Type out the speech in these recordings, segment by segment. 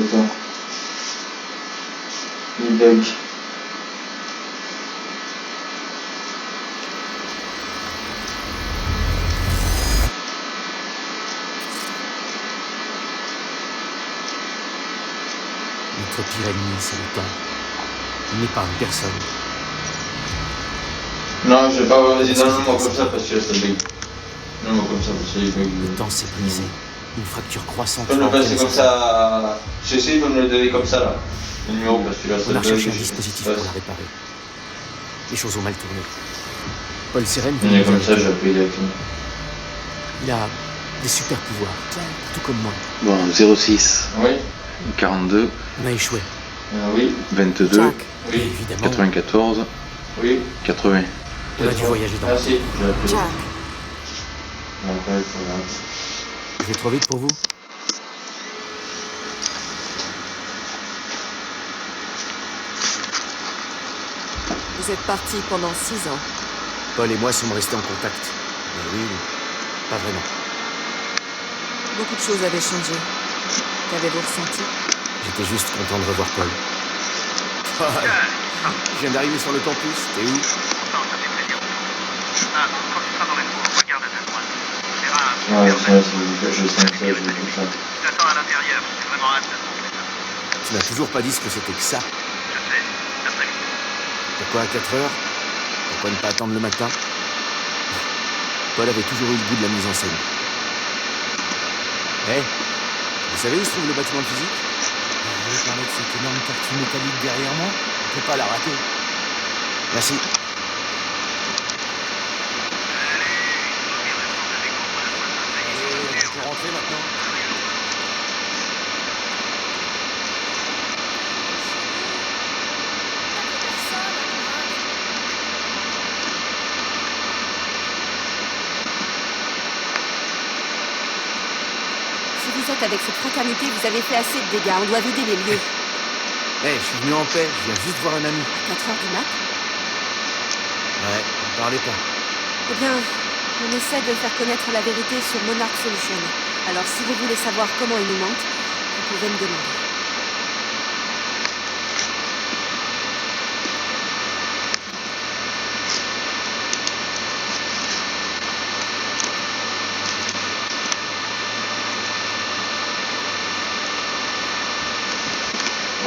autant. Il bug. Notre pire ennemi, c'est le temps. Il n'épargne personne. Non, je vais pas avoir les moi comme ça parce que ça bug. Non, moi comme ça parce que ça bug. Le temps s'est brisé. Une fracture croissante. Je peux me le passer comme ça. J'essaie de me le donner comme ça là. Le numéro parce que là ça On a bug. recherché un dispositif pour la réparer. Les choses ont mal tourné. Paul Sérène Il est comme ça, j'ai appuyé directement. Il a des super pouvoirs, tout comme moi. Bon, 06. Oui. 42. On a échoué. Oui. 22. Jack. Oui. Évidemment. 94. Oui. 80. On a dû voyager dans le temps. Merci, j'ai appuyé. Jack. Après, il faut regarder. Je vais trop vite pour vous? Vous êtes partis pendant 6 ans. Paul et moi sommes restés en contact. Mais oui, pas vraiment. Beaucoup de choses avaient changé. Qu'avez-vous ressenti? J'étais juste content de revoir Paul. Je viens d'arriver sur le campus. T'es où? Ouais, ça, je sens ça, je veux tout ça. J'attends à l'intérieur, j'ai vraiment hâte de trouver ça. Tu m'as toujours pas dit ce que c'était que ça. Je sais, cet après-midi. Pourquoi à 4 heures? Pourquoi ne pas attendre le matin? Paul avait toujours eu le goût de la mise en scène. Hé, vous savez où se trouve le bâtiment de physique? Vous voulez parler de cette énorme tortue métallique derrière moi? On peut pas la rater. Merci. On peut rentrer maintenant. Si vous êtes avec cette fraternité, vous avez fait assez de dégâts. On doit vider les lieux. Hé, je suis venu en paix. Je viens juste voir un ami. 4 heures du mat. Ouais, ne parlez pas. Eh bien, on essaie de faire connaître la vérité sur Monarch Solution. Alors, si vous voulez savoir comment il nous ment, vous pouvez me demander.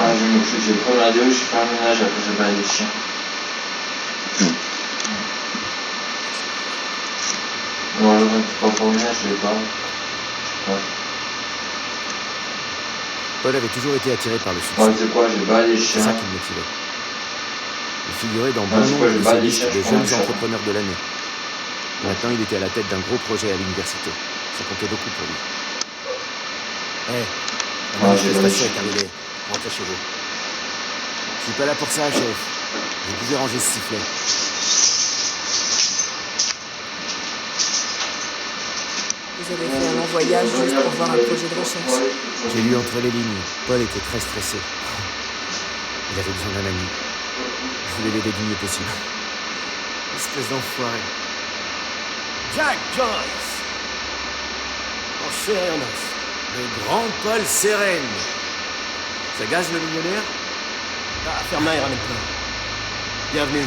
Ouais, je vais m'occuper, j'ai pris ma déo, je fais un ménage, après je vais balader les chiens. Bon, alors, pas pour le ménage, je vais pas. Ouais. Paul avait toujours été attiré par le succès. Ouais, c'est quoi, je vais balader les C'est chiens. ça qui me motivait. Il figurait dans bon Ouais, c'est quoi, nombre je de bats ces les listes chiens, des je prends jeunes un chat. entrepreneurs de l'année. Maintenant, il était à la tête d'un gros projet à l'université. Ça comptait beaucoup pour lui. Hé, la Ouais, j'ai manifestation le est terminée. Rentrez chez vous. Je suis pas là pour ça, chef. Vous pouvez ranger ce sifflet. Vous avez fait un long voyage juste pour voir un projet de recherche. J'ai lu entre les lignes. Paul était très stressé. Il avait besoin d'un ami. Je voulais l'aider du mieux possible. Espèce d'enfoiré. Jack Joyce. En chair et en os. Le grand Paul Sérène. Ça gaze le millionnaire? Ah, ferme-la et ramène-toi. Bienvenue.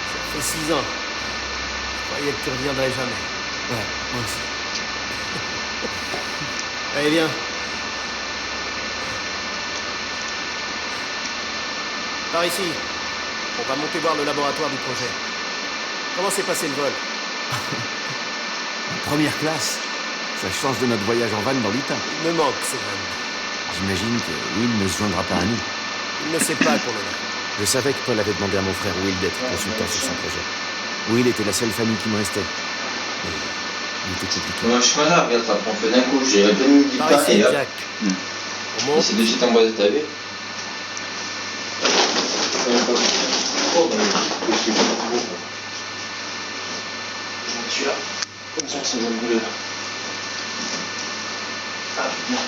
Ça fait 6 ans. Je croyais que tu reviendrais jamais. Ouais, moi aussi. Allez, viens. Par ici. On va monter voir le laboratoire du projet. Comment s'est passé le vol? En première classe. Ça change de notre voyage en van dans l'Utah. Il me manque, ce van. J'imagine que Will ne se joindra pas à nous. Il ne sait pas qu'on est là. Je savais que Paul avait demandé à mon frère Will d'être consultant sur son projet. Will était la seule famille qui me restait. Mais il était compliqué. Moi, je suis pas là, regarde, ça prend feu d'un coup, j'ai à peine mis du Par pain ici, et hop. Jack. On Et monte. c'est de suite en bas de ta vie. Oh, bah, je suis pas trop beau. Je suis là. Comme ça, c'est mon boulot. Ah, putain.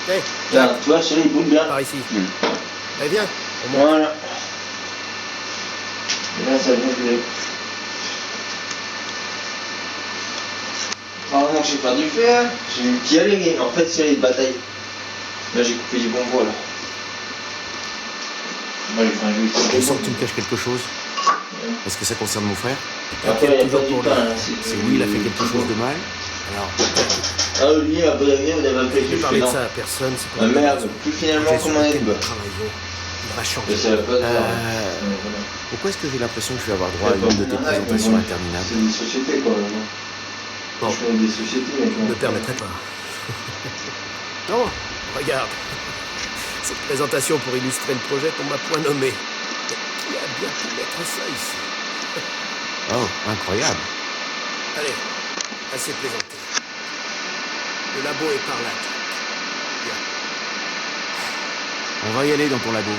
Hé, Là, tu vois, celui-là, il boule bien. par ici. Allez, viens. On monte. Voilà. Et là, ça vient de... Normalement, j'ai pas dû faire. J'ai eu qui aller, mais en fait, c'est les batailles. Là, j'ai coupé du bon bois, là. Moi, j'ai fait un jeu Je sens que tu me caches quelque chose. Est-ce que ça concerne mon frère? Après, il n'y a pas du Toujours pour pain, lui. hein, Si oui, il a fait quelque chose de mal, alors Ah, lui, un peu d'année, on avait appelé je vais quelque parler de chose. ça à personne. C'est Ah merde, plus finalement sur comment on est lequel bah. nous travaillons. Il va Je changer. savais pas de ça. Pourquoi est-ce que j'ai l'impression que je vais avoir droit à Il y a une de pas tes beaucoup d'arnaques, présentations mais bon, interminables? c'est des sociétés quoi. Bon. Je connais des sociétés, mais Je ne me permettrai pas. Non, regarde. Cette présentation pour illustrer le projet qu'on m'a point nommé. Qui a bien pu mettre ça ici? Oh, incroyable. Allez, assez plaisanté. Le labo est par là. Bien. On va y aller dans ton labo.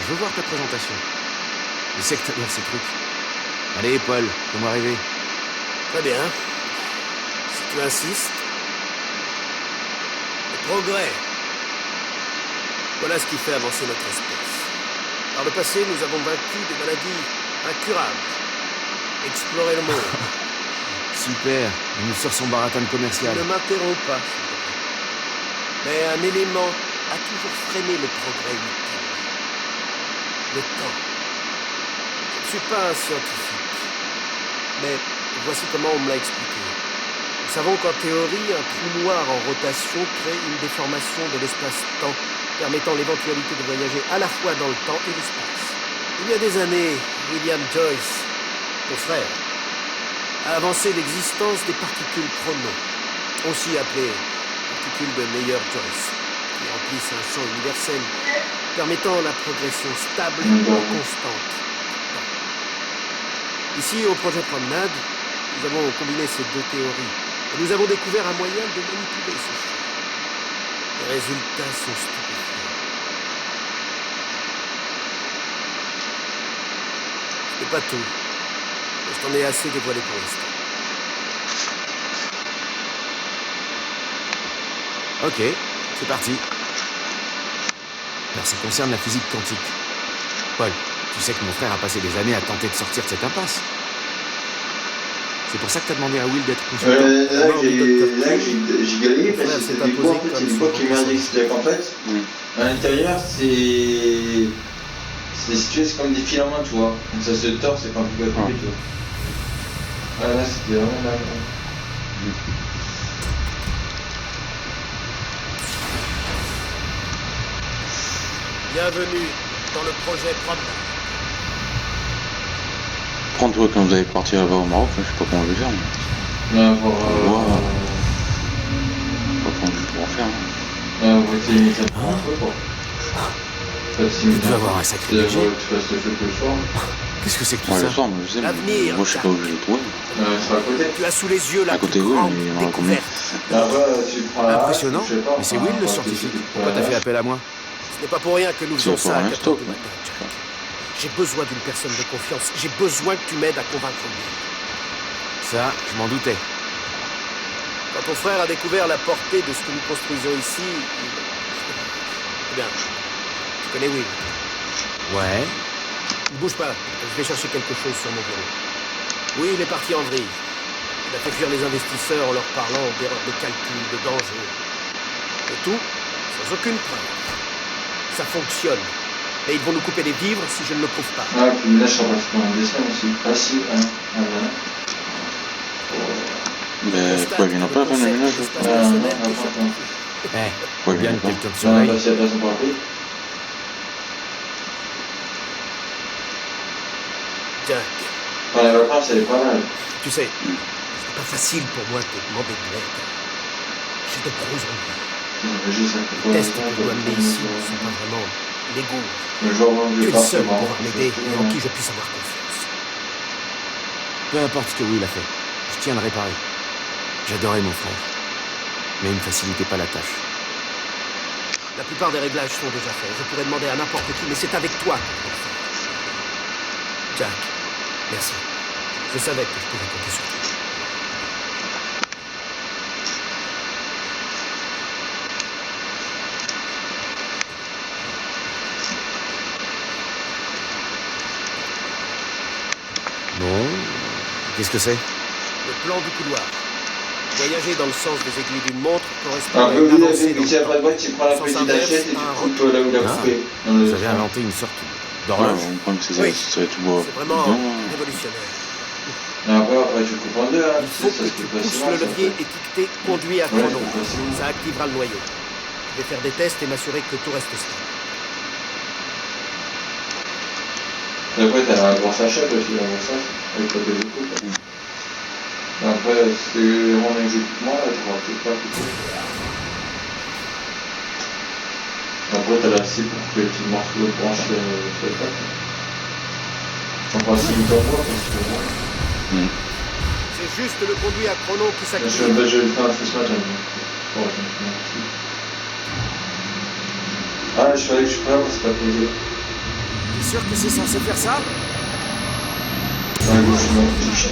Je veux voir ta présentation. Je sais que t'adores ces trucs. Allez, Paul, fais-moi rêver. Très bien. Si tu insistes. Le progrès. Voilà ce qui fait avancer notre espèce. Par le passé, nous avons vaincu des maladies incurables. Explorer le monde. Super. On nous sort son baratin commercial. Ne m'interromps pas. Mais un élément a toujours freiné le progrès ultime. Le temps. Je ne suis pas un scientifique. Mais voici comment on me l'a expliqué. Nous savons qu'en théorie, un trou noir en rotation crée une déformation de l'espace-temps, permettant l'éventualité de voyager à la fois dans le temps et l'espace. Il y a des années, William Joyce, ton frère, a avancé l'existence des particules chrono, aussi appelées particules de Meyer-Joyce, qui remplissent un champ universel permettant la progression stable et constante. Ici, au projet Promenade, nous avons combiné ces deux théories et nous avons découvert un moyen de manipuler ce champ. Les résultats sont stupéfiants. Ce n'est pas tout. Mais je t'en ai assez dévoilé pour l'instant. Ok, c'est parti. Alors ça concerne la physique quantique. Paul, tu sais que mon frère a passé des années à tenter de sortir de cette impasse. C'est pour ça que t'as demandé à Will d'être consultant. J'ai galéré parce que c'était quoi en fait, c'est des quoi qui merdique. C'est-à-dire qu'en fait, à l'intérieur, c'est situé, c'est comme des filaments, tu vois. Donc ça se tord, c'est pas un peu à couper, tu vois. Ah là, c'était vraiment mal. Bienvenue dans le projet Promenade. Prends-toi quand vous allez partir là-bas au Maroc, je sais pas comment je vais faire. Mais... Ouais, pour. Pas comment je vais pouvoir faire. Ouais, pour essayer de mettre ça pour un peu, quoi. Tu dois avoir un sacré budget. Tu fasses le truc le soir. Qu'est-ce que c'est que tout Ouais, ça? le soir, je sais, mais moi je sais pas où je vais le trouver. C'est à côté. Tu as sous les yeux la À côté, plus oui, grande mais on a combien? découverte. Là-bas, tu prends la Impressionnant, je sais pas, mais c'est Will le scientifique. Pourquoi t'as fait appel à moi? Ce n'est pas pour rien que nous faisons C'est ça à pour un 4 heures stop, du ouais. matin, Jack. J'ai besoin d'une personne de confiance. J'ai besoin que tu m'aides à convaincre Will. Ça, je m'en doutais. Quand ton frère a découvert la portée de ce que nous construisons ici, il... Eh bien, tu connais Will. Ouais. Ne bouge pas, je vais chercher quelque chose sur mon bureau. Oui, il est parti en vrille. Il a fait fuir les investisseurs en leur parlant d'erreurs de calcul, de danger. Et tout, sans aucune preuve. Ça fonctionne. Et ils vont nous couper les vivres si je ne le prouve pas. Ah, puis là, je serai parti pendant 2 semaines aussi. Ah, si, Mais pourquoi il vient pas la fin de la ménage? Faut bien que quelqu'un te surveille. Parce qu'il y a personne pour appeler. Jack, Dans les vacances, elle est pas mal. tu sais, c'est pas facile pour moi de te demander de l'aide. J'ai de gros ennuis. Les tests que je dois mener ici ne sont pas vraiment légaux. Le jour où Tu je es le pars, seul c'est à bon. pouvoir m'aider et en qui je puisse avoir confiance. Peu importe ce que Will a fait, je tiens à le réparer. J'adorais mon frère, mais il ne facilitait pas la tâche. La plupart des réglages sont déjà faits. Je pourrais demander à n'importe qui, mais c'est avec toi que je vais le faire. Jack, merci. Je savais que je pouvais compter sur toi. Qu'est-ce que c'est? Le plan du couloir. Voyager dans le sens des aiguilles d'une montre correspond Un à peu une vu la avancée vie, dans tu sais, le après temps. le tu prends la Sens petite inverse, hachette et tu un coupes là où il a Ah. coupé. Dans le Vous avez inventé une sorte Ouais, d'horloge. on prend que c'est Oui. ça serait tout beau. C'est vraiment Non. révolutionnaire. Et après, tu coupes en deux, hein. Il faut Ça que se tu coupe pousses facilement, le ça. levier étiqueté conduit à Ouais, chrono. c'est facile. Ça activera le noyau. Je vais faire des tests et m'assurer que tout reste stable. Et après, t'as un gros sachet aussi, un gros sac, avec le découpe. Et après, si c'est vraiment un équipement, là, tu pourras peut-être pas couper. Après, t'as la scie pour couper les petits morceaux de branche sur le plaque. Enfin, si il t'envoie, parce que bon. C'est juste le conduit à chrono qui Je s'active. vais le faire ce matin. Bon, je me fais un petit. Ah, je fallait que je prenne, c'est pas posé. T'es sûr que c'est censé faire ça? Ouais, bon, je m'en fiche.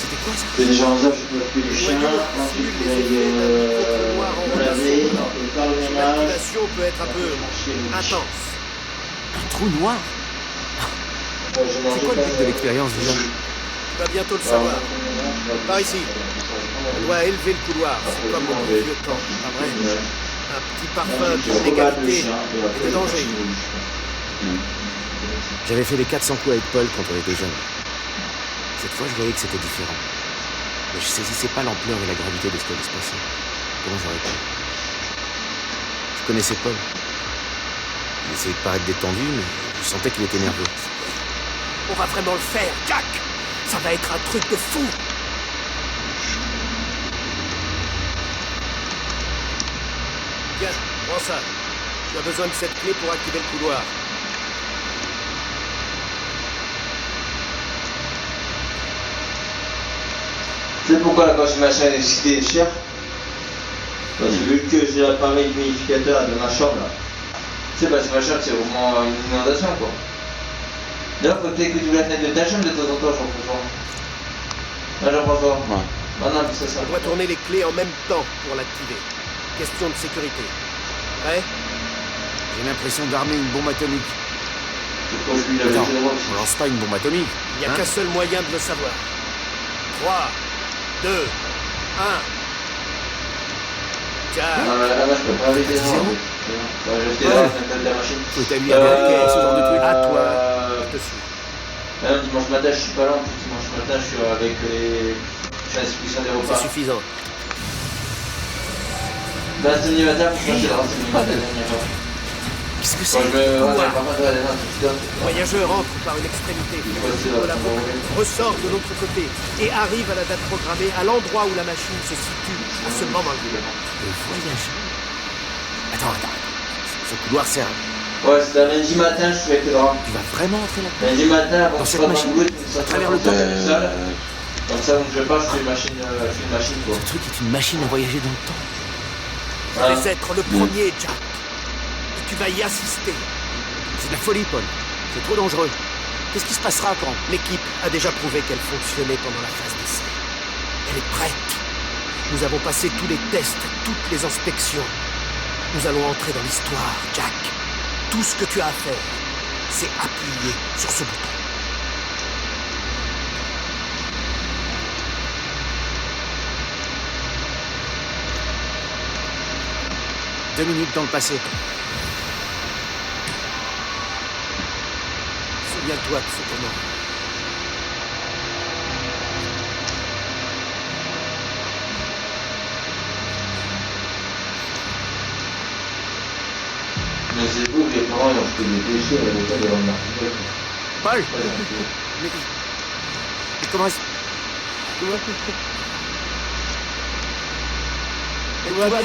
C'était quoi ça? C'est déjà 11h, je peux appuyer les chiens, ensuite il faut laver, faire le ménage. L'activation peut être un peu intense. Un trou noir? C'est quoi le but de l'expérience déjà? Tu vas bientôt le savoir. Par ici. On doit élever le couloir. C'est comme au vieux temps, pas vrai? Un petit parfum d'inégalité et de danger. J'avais fait les 400 coups avec Paul quand on était jeunes. Cette fois, je voyais que c'était différent. Mais je saisissais pas l'ampleur et la gravité de ce qui allait se passer. Comment j'aurais pu? Je connaissais Paul. Il essayait de paraître détendu, mais je sentais qu'il était nerveux. On va vraiment le faire, Jack. Ça va être un truc de fou. Tiens, prends ça. Tu as besoin de cette clé pour activer le couloir. Tu sais pourquoi la consommation d'électricité est chère? Parce que vu que j'ai l'appareil humidificateur de ma chambre là, tu sais, parce que ma chambre c'est vraiment une inondation quoi. D'ailleurs, faut peut-être que tu ouvres la fenêtre de ta chambre de temps en temps, Jean-François. Ah, Jean-François. Ouais. Ah non, mais ça, ça. On doit tourner les clés en même temps pour l'activer. Question de sécurité. Prêt? J'ai l'impression d'armer une bombe atomique. Je crois que lui, il avait Attends, été droit aussi. on lance pas une bombe atomique. Il n'y a hein? qu'un seul moyen de le savoir. 3, 2, 1. Jack. Ah, moi je peux pas arrêter Petit zéro. J'étais là, la fenêtre de la machine. Faut établir ce genre de truc. À toi. Je te suis. Ah non, dimanche matin, je suis pas là. En plus, dimanche matin, je suis avec les. Je suis à l'exposition des repas. C'est suffisant. Bah, c'est animateur, pour moi, c'est le animateur. Qu'est-ce que Quand c'est? je me. Ouais, par contre, ouais, non, tu donnes. Le voyageur entre par une extrémité, c'est de là, la boucle, ressort de l'autre côté et arrive à la date programmée, à l'endroit où la machine se situe à ce moment-là. Le voyageur. Attends. Ce couloir sert. Ouais, c'est un lundi matin, je suis avec le drame. Tu vas vraiment entrer là-dedans? Lundi matin, avant Dans que je cette sois dans machine? le bout, À travers le temps? Comme ça, donc je passe, je fais une machine quoi. Ce truc est une machine à voyager dans le temps. Tu Voilà. vas être le premier, Jack. Et tu vas y assister. C'est de la folie, Paul. C'est trop dangereux. Qu'est-ce qui se passera quand? L'équipe a déjà prouvé qu'elle fonctionnait pendant la phase d'essai. Elle est prête. Nous avons passé tous les tests, toutes les inspections. Nous allons entrer dans l'histoire, Jack. Tout ce que tu as à faire, c'est appuyer sur ce bouton. Deux minutes dans le passé. Souviens-toi de ce moment. Mais c'est beau que les parents ils ont jeté des déchets à l'état de l'Arctique. Paul! Mais comment est-ce... Tout va bien.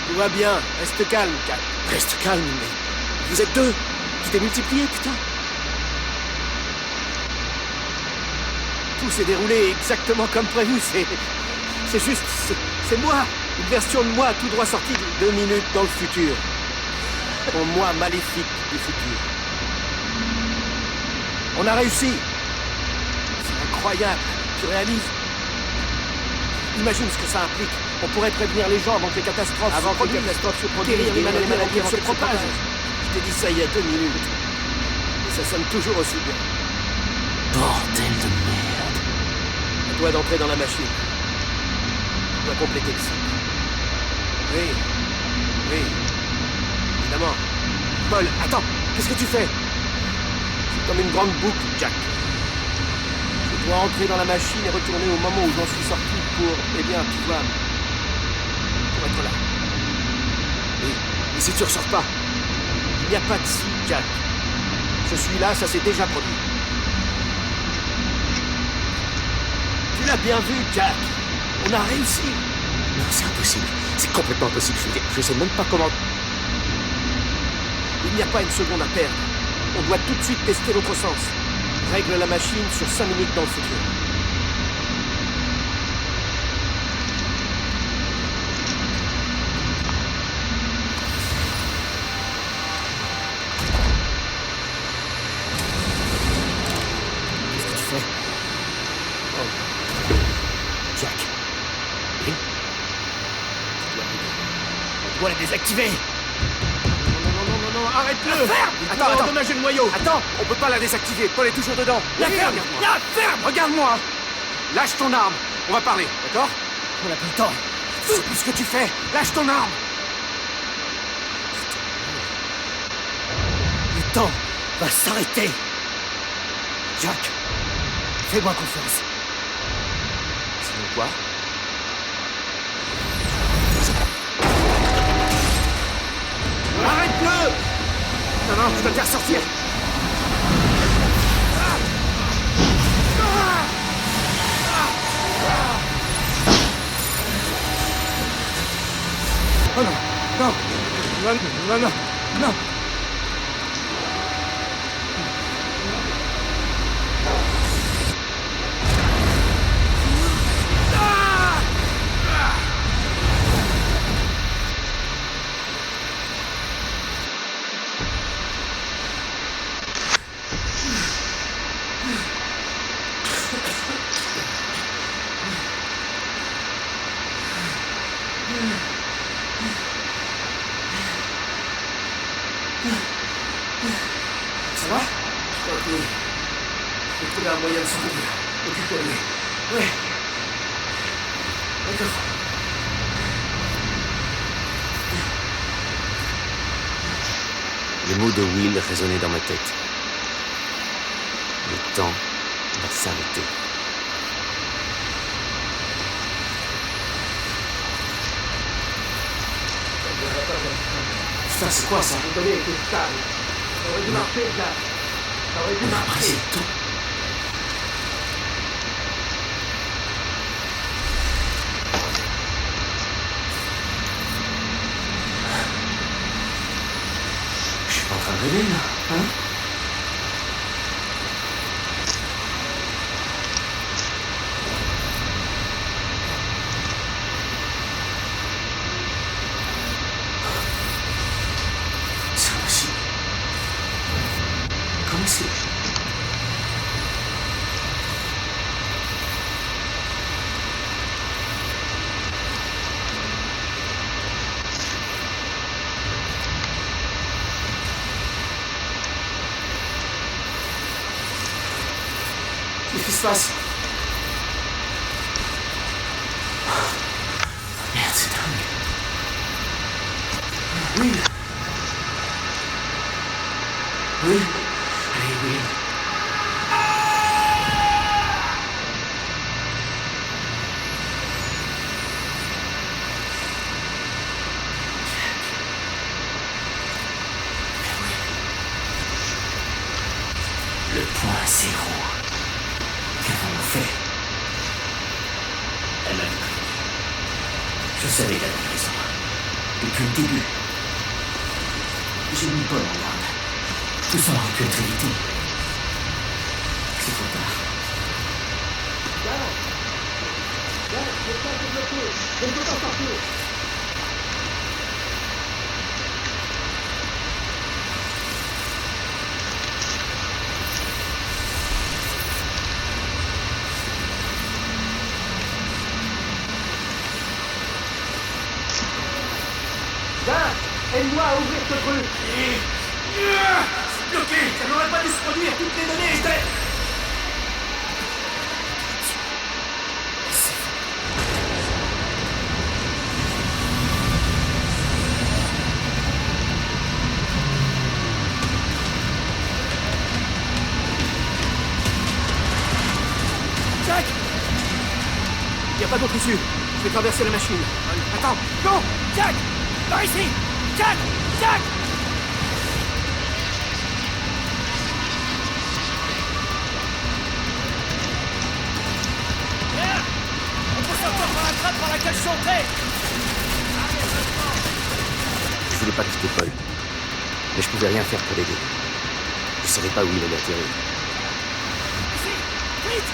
Tout va bien. Reste calme, Jack. Reste calme, mais... Vous êtes deux! Tu t'es multiplié, putain! Tout s'est déroulé exactement comme prévu. C'est juste... C'est moi. Une version de moi tout droit sortie de 2 minutes dans le futur. Mon moi maléfique du futur. On a réussi. C'est incroyable. Tu réalises? Imagine ce que ça implique. On pourrait prévenir les gens avant que les catastrophes se produisent. Guérir les maladies se propagent. Je t'ai dit ça il y a 2 minutes. Ça sonne toujours aussi bien. Bordel de merde. À toi d'entrer dans la machine. Tu dois compléter le cycle. Oui. Oui. Évidemment. Paul, attends. Qu'est-ce que tu fais? C'est comme une grande boucle, Jack. Je dois entrer dans la machine et retourner au moment où j'en suis sorti pour... Eh bien, tu vois... Pour être là. Oui. Et si tu ressors pas? Il n'y a pas de si, Jack. Je suis là, ça s'est déjà produit. Tu l'as bien vu, Jack. On a réussi. Non, c'est impossible. C'est complètement impossible. Je sais même pas comment... Il n'y a pas une seconde à perdre. On doit tout de suite tester l'autre sens. Règle la machine sur 5 minutes dans le futur. Qu'est-ce que tu fais? Oh. Jack. Oui? On doit la désactiver. Non, arrête-le! Ferme! Attends, endommager le noyau! Attends, on peut pas la désactiver, Paul est toujours dedans! La ferme! La ferme! Regarde-moi! Lâche ton arme! On va parler, d'accord? On n'a plus le temps! Je sais plus ce que tu fais! Lâche ton arme! Le temps va s'arrêter! Jack, fais-moi confiance. Sinon quoi? Arrête-le! Non, je dois te faire sortir! Oh non! Non! Non, non, non! Non! Ça va? Je t'en prie. J'ai trouvé un moyen de survivre. Occupe-toi de lui. Ouais. D'accord. Les mots de Will résonnaient dans ma tête. Le temps va s'arrêter. Putain, c'est quoi ça? Le collier était stable. Ça aurait dû marcher, Jack. Ça aurait dû On a marcher. brisé tout. Je suis pas en train de rêver, là, hein? C'est impossible. Comment c'est... Qu'est-ce qui se passe? Merde, c'est dingue. Will. Will. Allez, Will. Le point zéro. Qu'avons-nous fait? Elle m'avait prévenu. Je savais qu'elle avait raison. Depuis le début. J'ai mis Paul en garde. Tout ça aurait pu être évité. C'est trop tard. Je ne peux pas sortir. Jack, aide-moi à ouvrir ce truc. bloqué. Ça n'aurait pas dû se produire. Toutes les données étaient... C'est fou. Jack! Il n'y a pas d'autre issue. Je vais traverser la machine. Attends! Non! Jack! Par ici! Jack! Jack! Viens! On peut sortir par la trappe par laquelle je suis entré! Je voulais pas quitter Paul. Mais je pouvais rien faire pour l'aider. Je savais pas où il allait atterrir. Ici! Vite!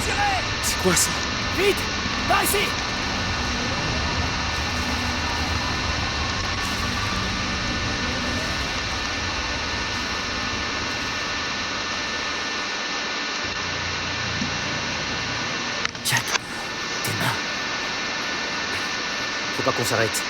Tirez! C'est quoi ça? Vite! Par ici! Jack, tes mains. Faut pas qu'on s'arrête.